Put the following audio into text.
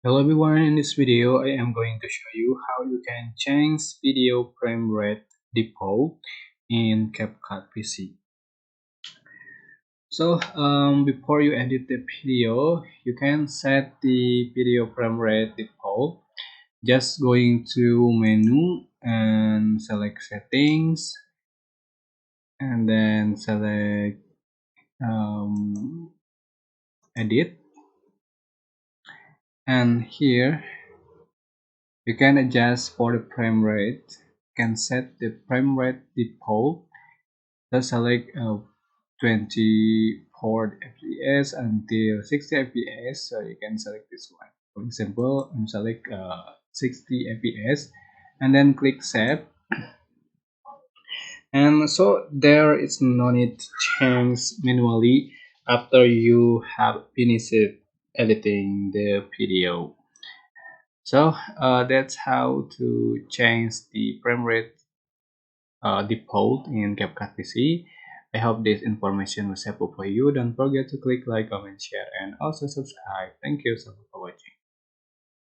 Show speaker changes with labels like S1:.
S1: Hello everyone, in this video I am going to show you how you can change video frame rate default in CapCut PC. Before you edit the video, you can set the video frame rate default. Just going to menu and select settings and then select edit, and here you can adjust for the frame rate. You can set the frame rate default. Let's select 24 fps until 60 fps, so you can select this one. For example, I'm select 60 fps and then click save, and so there is no need to change manually after you have finished editing the video. That's how to change the frame rate default in CapCut PC. I hope this information was helpful for you. Don't forget to click like, comment, share, and also subscribe. Thank you so much.